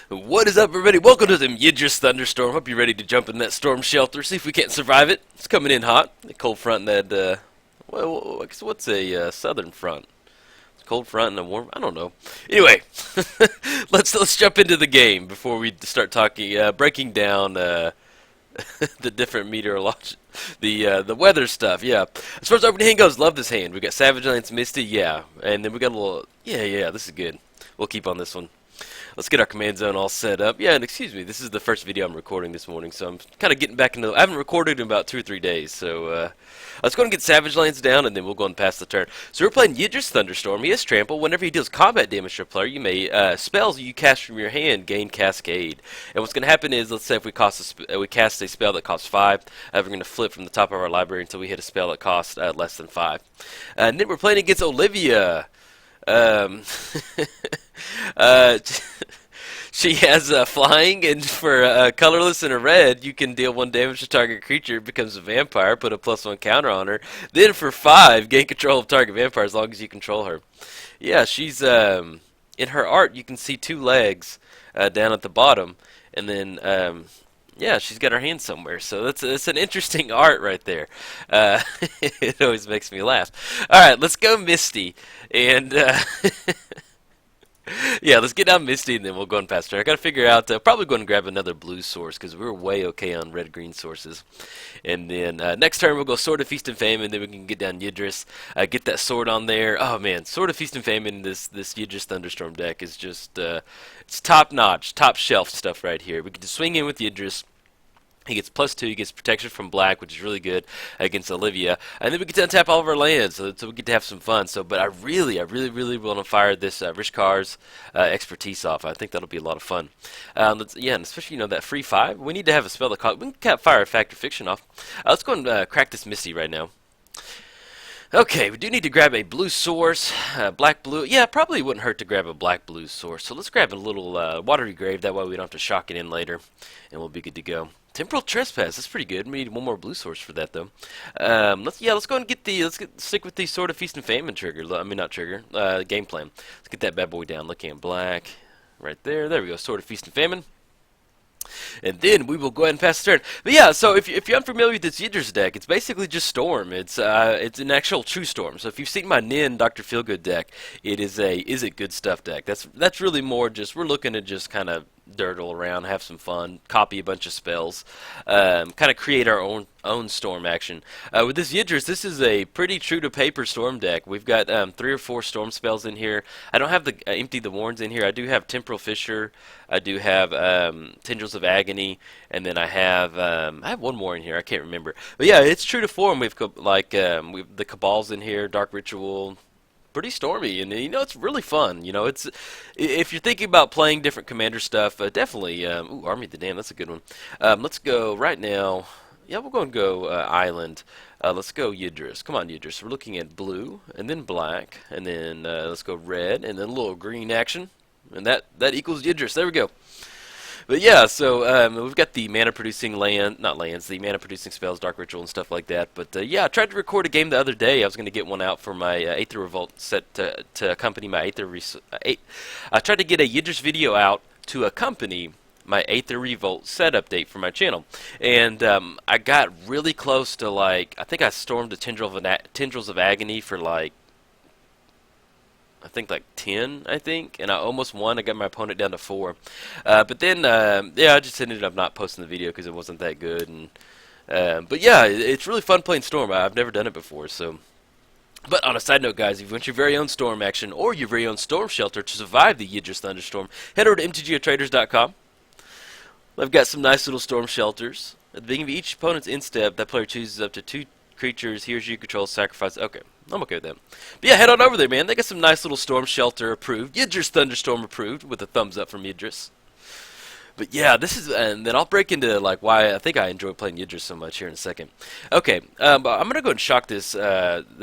What is up, everybody? Welcome to the Yidris thunderstorm. Hope you're ready to jump in that storm shelter. See if we can't survive it. It's coming in hot. The cold front and that, well, what's a southern front? It's a cold front and a warm. I don't know. Anyway, let's jump into the game before we start talking, breaking down the different meteorology, the weather stuff. Yeah. As far as opening hand goes, love this hand. We got Savage Lance Misty, yeah, and then we got a little, yeah. This is good. We'll keep on this one. Let's get our command zone all set up. Yeah, and excuse me, this is the first video I'm recording this morning, so I'm kind of getting back into. I haven't recorded in about 2 or 3 days, so let's go and get Savage Lance down, and then we'll go and pass the turn. So we're playing Yidris Thunderstorm. He has Trample. Whenever he deals combat damage to a player, you may spells you cast from your hand gain Cascade. And what's going to happen is, let's say if we cast a spell that costs 5, we're going to flip from the top of our library until we hit a spell that costs less than 5. And then we're playing against Olivia. She has flying, and for colorless and a red, you can deal 1 damage to target creature. It becomes a vampire, put a +1 counter on her. Then for 5, gain control of target vampire as long as you control her. Yeah, she's in her art. You can see 2 legs down at the bottom, and then yeah, she's got her hand somewhere. So that's an interesting art right there. It always makes me laugh. All right, let's go Misty, and yeah, let's get down Misty, and then we'll go and pass her. I got to figure out, probably going to grab another blue source, because we were way okay on red-green sources. And then next turn, we'll go Sword of Feast and Famine, and then we can get down Yidris, get that sword on there. Oh, man, Sword of Feast and Famine, this Yidris Thunderstorm deck is just, it's top-notch, top-shelf stuff right here. We can just swing in with Yidris. He gets +2, he gets protection from black, which is really good against Olivia. And then we get to untap all of our lands, so we get to have some fun. So, but I really want to fire this Rishkar's expertise off. I think that'll be a lot of fun. Yeah, and especially, that free 5. We need to have a spell that costs. We can fire a Fact or Fiction off. Let's go and crack this Misty right now. Okay, we do need to grab a blue source, black-blue. Yeah, probably wouldn't hurt to grab a black-blue source. So let's grab a little Watery Grave. That way we don't have to shock it in later, and we'll be good to go. Temporal Trespass, that's pretty good. We need 1 more blue source for that, though. Let's go and get the, stick with the Sword of Feast and Famine trigger. I mean, not trigger, game plan. Let's get that bad boy down. Looking at black, right there. There we go, Sword of Feast and Famine. And then we will go ahead and pass the turn. But yeah, so if you're unfamiliar with this Yidris deck, it's basically just Storm. It's an actual true Storm. So if you've seen my Nin Dr. Feelgood deck, it is a good stuff deck. That's really more just, we're looking to just kind of dirtle around, have some fun, copy a bunch of spells, kind of create our own Storm action. With this Yidris, this is a pretty true to paper Storm deck. We've got 3 or 4 Storm spells in here. I don't have the Empty the Warrens in here. I do have Temporal Fissure. I do have Tendrils of Agony, and then I have 1 more in here. I can't remember. But yeah, it's true to form. We've we've the Cabal's in here, Dark Ritual. Pretty stormy, and it's really fun. It's, if you're thinking about playing different commander stuff, definitely. Ooh, Army of the Damned, that's a good one. Let's go right now. Yeah, we're going to go Island. Let's go Yidris. Come on, Yidris. We're looking at blue, and then black, and then let's go red, and then a little green action, and that equals Yidris. There we go. But yeah, so we've got the mana-producing the mana-producing spells, Dark Ritual, and stuff like that. But yeah, I tried to record a game the other day. I was going to get one out for my Aether Revolt set to accompany my I tried to get a Yidris video out to accompany my Aether Revolt set update for my channel. And I got really close to, I think I stormed the Tendrils of Agony for, I think 10, and I almost won. I got my opponent down to 4. But then, yeah, I just ended up not posting the video because it wasn't that good. And but yeah, it's really fun playing Storm. I've never done it before, so. But on a side note, guys, if you want your very own Storm action or your very own Storm shelter to survive the Yidris Thunderstorm, head over to MTGOTraders.com. I've got some nice little Storm shelters. At the beginning of each opponent's end step, that player chooses up to 2 creatures he or she controls, sacrifice. Okay, I'm okay with that. But yeah, head on over there, man. They got some nice little Storm shelter approved. Yidris Thunderstorm approved with a thumbs up from Yidris. But yeah, this is, and then I'll break into why I think I enjoy playing Yidris so much here in a second. Okay, I'm gonna go and shock this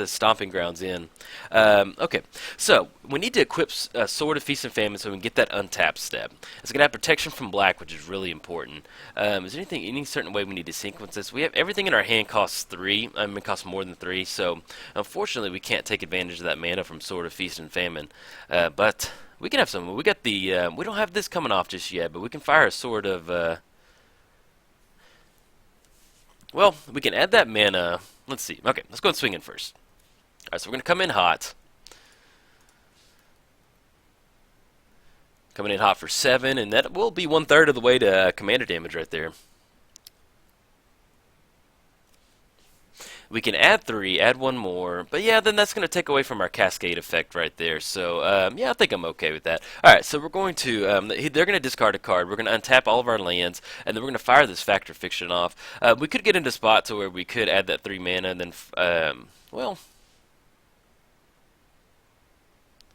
Stomping Grounds in. Okay, so we need to equip Sword of Feast and Famine so we can get that untap step. It's gonna have protection from black, which is really important. Is there any certain way we need to sequence this? We have everything in our hand costs 3. It costs more than 3. So unfortunately, we can't take advantage of that mana from Sword of Feast and Famine. But We can have some. We got the. We don't have this coming off just yet, but we can fire a sort of. Well, we can add that mana. Let's see. Okay, let's go and swing in first. All right, so we're gonna come in hot. Coming in hot for 7, and that will be 1/3 of the way to commander damage right there. We can add 3, add 1 more, but yeah, then that's going to take away from our cascade effect right there. So yeah, I think I'm okay with that. All right, so we're going to they're going to discard a card. We're going to untap all of our lands, and then we're going to fire this Factor Fiction off. We could get into a spot to where we could add that 3 mana, and then well.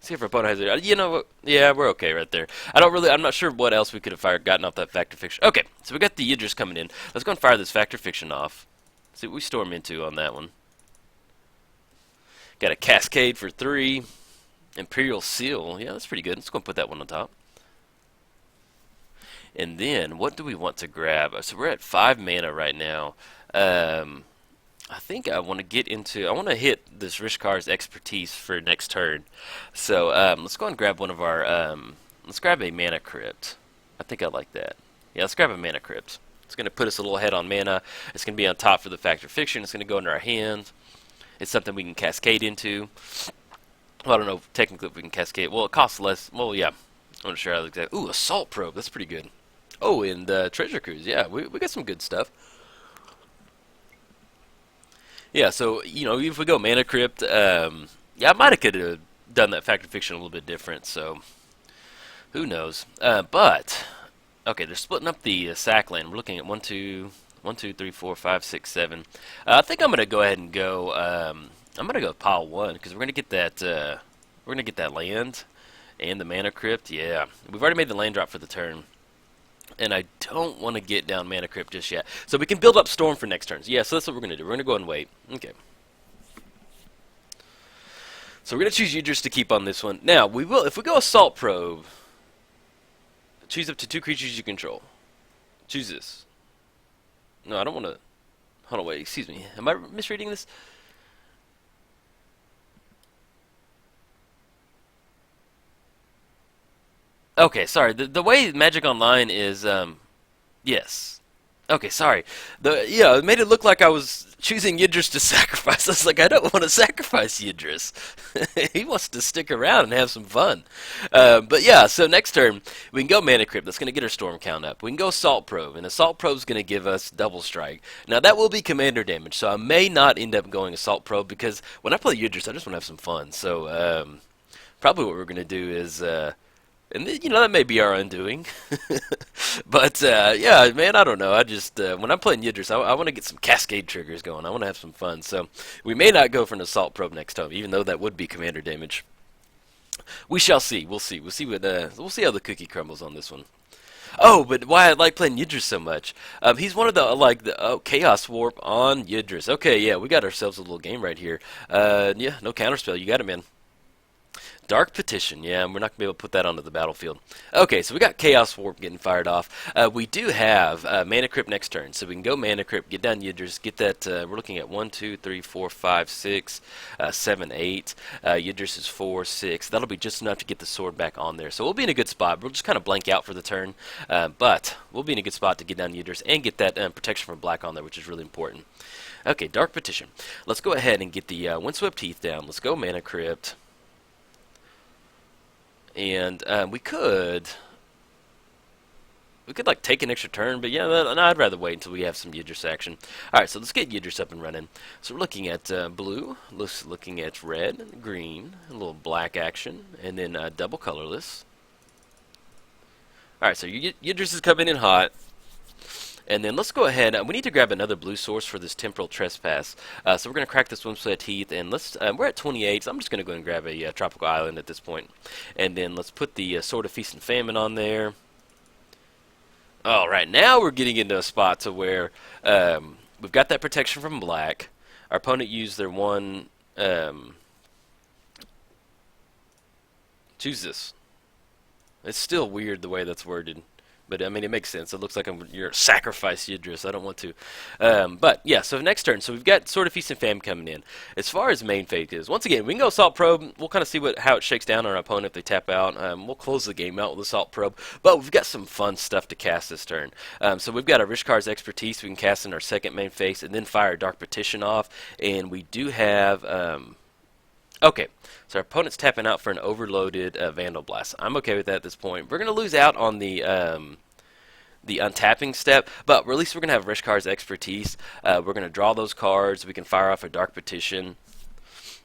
See if our opponent has it. You know what? Yeah, we're okay right there. I'm not sure what else we could have gotten off that Factor Fiction. Okay, so we got the Yidris coming in. Let's go and fire this Factor Fiction off. See what we storm into on that one. Got a Cascade for 3. Imperial Seal. Yeah, that's pretty good. Let's go and put that one on top. And then, what do we want to grab? So we're at 5 mana right now. I think I want to get into. I want to hit this Rishkar's Expertise for next turn. So let's go and grab one of our. Let's grab a Mana Crypt. I think I like that. Yeah, let's grab a Mana Crypt. It's going to put us a little ahead on mana. It's going to be on top for the Factor Fiction. It's going to go into our hand. It's something we can cascade into. Well, I don't know technically if we can cascade. Well, it costs less. Well, yeah. I'm not sure how exactly. Ooh, Assault Probe. That's pretty good. Oh, and Treasure Cruise. Yeah, we got some good stuff. Yeah, so, you know, if we go Mana Crypt, yeah, I might have could have done that Factor Fiction a little bit different, so who knows. But, okay, they're splitting up the sack land. We're looking at 1, 2, 3, 4, 5, 6, 7. I think I'm going to go ahead and go, I'm going to go pile 1, because we're going to get that land and the Mana Crypt. Yeah, we've already made the land drop for the turn. And I don't want to get down Mana Crypt just yet. So we can build up Storm for next turns. Yeah, so that's what we're going to do. We're going to go and wait. Okay. So we're going to choose Yidris to keep on this one. Now, we will, if we go Assault Probe, choose up to 2 creatures you control. Choose this. No, I don't want to. Hold on, wait, excuse me. Am I misreading this? Okay, sorry. The way Magic Online is, yes. Okay, sorry. Yeah, it made it look like I was choosing Yidris to sacrifice. I was like, I don't want to sacrifice Yidris. He wants to stick around and have some fun. But yeah, so next turn, we can go Mana Crypt. That's going to get our Storm count up. We can go Assault Probe, and Assault Probe's going to give us Double Strike. Now, that will be commander damage, so I may not end up going Assault Probe, because when I play Yidris, I just want to have some fun. So, probably what we're going to do is... and, you know, that may be our undoing. But, yeah, man, I don't know. I just, when I'm playing Yidris, I want to get some Cascade triggers going. I want to have some fun. So, we may not go for an Assault Probe next time, even though that would be commander damage. We shall see. We'll see. We'll see how the cookie crumbles on this one. Oh, but why I like playing Yidris so much. He's one of the, Chaos Warp on Yidris. Okay, yeah, we got ourselves a little game right here. Yeah, no counterspell. You got it, man. Dark Petition, yeah, we're not going to be able to put that onto the battlefield. Okay, so we got Chaos Warp getting fired off. We do have Mana Crypt next turn, so we can go Mana Crypt, get down Yidris, get that, we're looking at 1, 2, 3, 4, 5, 6, 7, 8. Yidris is 4, 6. That'll be just enough to get the sword back on there. So we'll be in a good spot. We'll just kind of blank out for the turn, but we'll be in a good spot to get down Yidris and get that protection from black on there, which is really important. Okay, Dark Petition. Let's go ahead and get the Windswept Heath down. Let's go Mana Crypt. And we could like take an extra turn, but yeah, no, I'd rather wait until we have some Yidris action. All right, so let's get Yidris up and running. So we're looking at blue, looking at red, green, a little black action, and then double colorless. All right, so Yidris is coming in hot. And then let's go ahead. We need to grab another blue source for this Temporal Trespass. So we're going to crack this Windswept Heath, and let's. We're at 28, so I'm just going to go and grab a Tropical Island at this point. And then let's put the Sword of Feast and Famine on there. All right, now we're getting into a spot to where we've got that protection from black. Our opponent used their one. Choose this. It's still weird the way that's worded. But I mean, it makes sense. It looks like you're sacrifice Yidris. I don't want to. But yeah, so next turn. So we've got Sword of Feast and Fam coming in. As far as main fate is, once again, we can go Assault Probe. We'll kind of see how it shakes down on our opponent if they tap out. We'll close the game out with Assault Probe. But we've got some fun stuff to cast this turn. So we've got our Rishkar's Expertise we can cast in our second main phase, and then fire Dark Petition off. And we do have... okay, so our opponent's tapping out for an overloaded Vandal Blast. I'm okay with that at this point. We're going to lose out on the untapping step, but at least we're going to have Rishkar's Expertise. We're going to draw those cards. We can fire off a Dark Petition.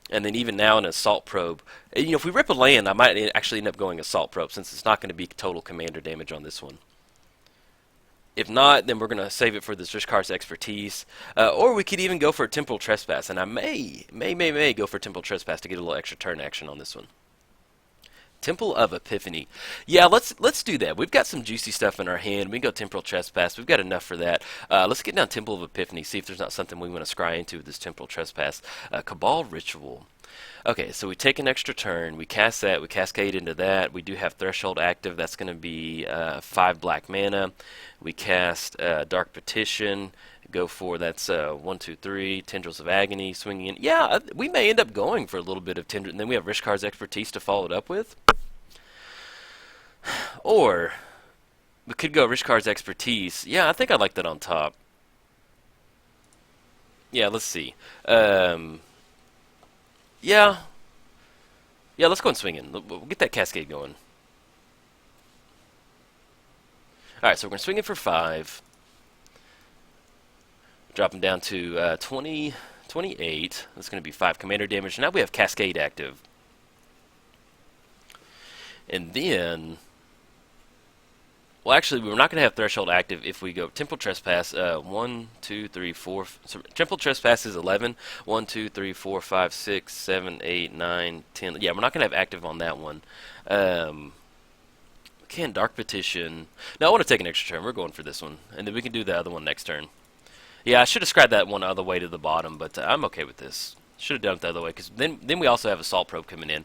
And then even now an Assault Probe. You know, if we rip a land, I might actually end up going Assault Probe since it's not going to be total commander damage on this one. If not, then we're going to save it for this Rishkar's Expertise. Or we could even go for a Temporal Trespass. And I may go for Temporal Trespass to get a little extra turn action on this one. Temple of Epiphany. Yeah, let's do that. We've got some juicy stuff in our hand. We can go Temporal Trespass. We've got enough for that. Let's get down Temple of Epiphany, see if there's not something we want to scry into with this Temporal Trespass. Cabal Ritual. Okay, so we take an extra turn. We cast that. We cascade into that. We do have Threshold active. That's going to be 5 black mana. We cast Dark Petition. Go for, that's 1, 2, 3, Tendrils of Agony, swinging in. Yeah, we may end up going for a little bit of Tendrils, and then we have Rishkar's Expertise to follow it up with. Or, we could go Rishkar's Expertise. Yeah, I think I like that on top. Yeah, let's see. Yeah, let's go and swing in. We'll get that cascade going. Alright, so we're going to swing in for 5. Drop them down to 28. That's going to be 5 commander damage. Now we have Cascade active. And then... well, actually, we're not going to have Threshold active if we go Temporal Trespass. 1, 2, 3, 4... so Temporal Trespass is 11. 1, 2, 3, 4, 5, 6, 7, 8, 9, 10... yeah, we're not going to have active on that one. Can Dark Petition... no, I want to take an extra turn. We're going for this one. And then we can do the other one next turn. Yeah, I should have scribed that one other way to the bottom, but I'm okay with this. Should have done it the other way, because then we also have Assault Probe coming in.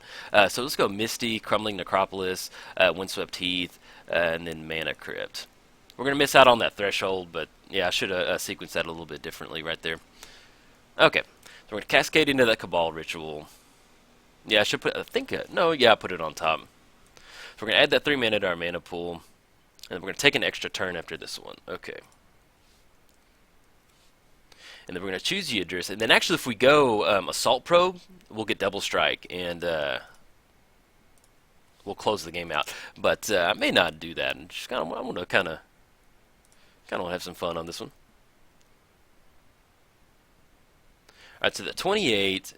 So let's go Misty, Crumbling Necropolis, Windswept Heath, and then Mana Crypt. We're going to miss out on that Threshold, but yeah, I should have sequenced that a little bit differently right there. Okay, so we're going to cascade into that Cabal Ritual. Yeah, I should put, I think, no, yeah, I put it on top. So we're going to add that 3 mana to our mana pool, and we're going to take an extra turn after this one. Okay. And then we're going to choose Yidris. And then actually if we go Assault Probe, we'll get Double Strike. And we'll close the game out. But I may not do that. I'm just I want to kind of have some fun on this one. Alright, so the 28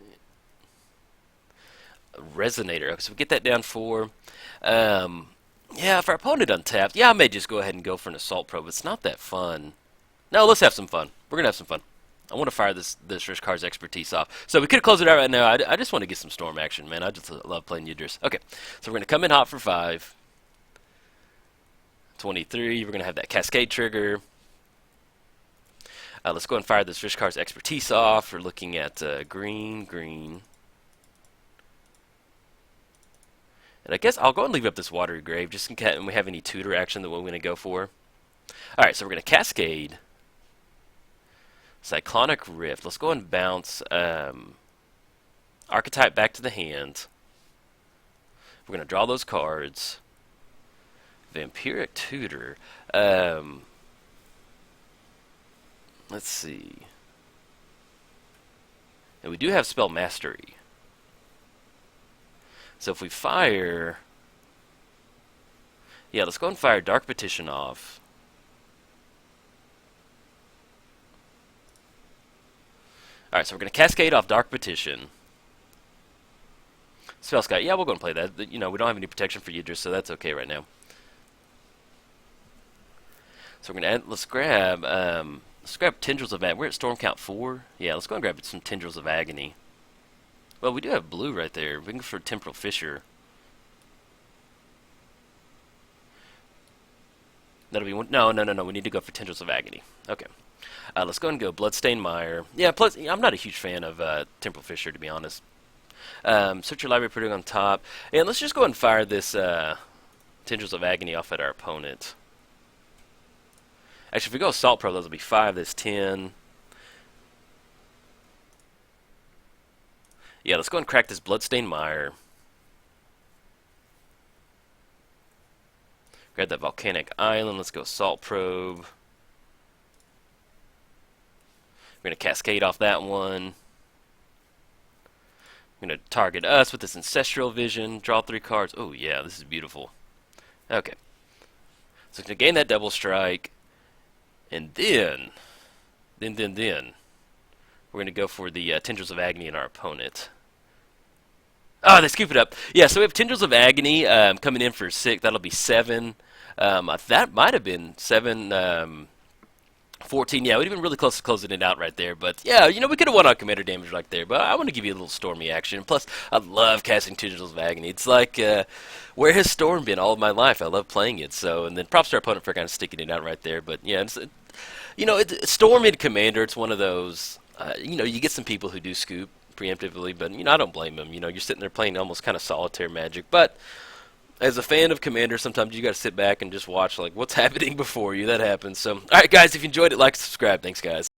Resonator. Okay, so we get that down 4. Yeah, if our opponent untapped, yeah, I may just go ahead and go for an Assault Probe. It's not that fun. No, let's have some fun. We're going to have some fun. I want to fire this Rishkar's Expertise off. So we could close it out right now. I just want to get some Storm action, man. I just love playing Yidris. Okay, so we're going to come in hot for 5. 23, we're going to have that Cascade trigger. Let's go and fire this Rishkar's Expertise off. We're looking at green. And I guess I'll go and leave up this Watery Grave just in case we have any tutor action that we're going to go for. Alright, so we're going to Cascade. Cyclonic Rift. Let's go and bounce Archetype back to the hand. We're going to draw those cards. Vampiric Tutor. Let's see. And we do have Spell Mastery. So if we fire... yeah, let's go and fire Dark Petition off. Alright, so we're going to Cascade off Dark Petition. Spell Scout. Yeah, we'll go and play that. You know, we don't have any protection for Yidris, so that's okay right now. So we're going to add... let's grab Tendrils of Agony. We're at Storm Count 4. Yeah, let's go and grab some Tendrils of Agony. Well, we do have blue right there. We can go for Temporal Fissure. That'll be one. No. We need to go for Tendrils of Agony. Okay. Let's go and go Bloodstained Mire. Yeah, plus, I'm not a huge fan of Temporal Fissure, to be honest. Search your library, put it on top. And let's just go and fire this Tendrils of Agony off at our opponent. Actually, if we go Assault Pro, those will be 5. That's 10. Yeah, let's go and crack this Bloodstained Mire. Grab that Volcanic Island. Let's go Assault Probe. We're going to Cascade off that one. We're going to target us with this Ancestral Vision. Draw 3 cards. Oh, yeah, this is beautiful. Okay. So we're going to gain that Double Strike. And then, we're going to go for the Tendrils of Agony in our opponent. Oh, they scoop it up. Yeah, so we have Tendrils of Agony coming in for 6. That'll be 7. That might have been 7, 14. Yeah, we'd have been really close to closing it out right there. But, yeah, you know, we could have won on commander damage right there. But I want to give you a little Stormy action. Plus, I love casting Tendrils of Agony. It's like, where has Storm been all of my life? I love playing it. So, and then props to our opponent for kind of sticking it out right there. But, yeah, it's, you know, Storm in commander, it's one of those, you know, you get some people who do scoop preemptively, but, you know, I don't blame them. You know, you're sitting there playing almost kind of solitaire Magic, but as a fan of Commander, sometimes you got to sit back and just watch, like, what's happening before you. That happens. So, all right, guys, if you enjoyed it, like, subscribe. Thanks, guys.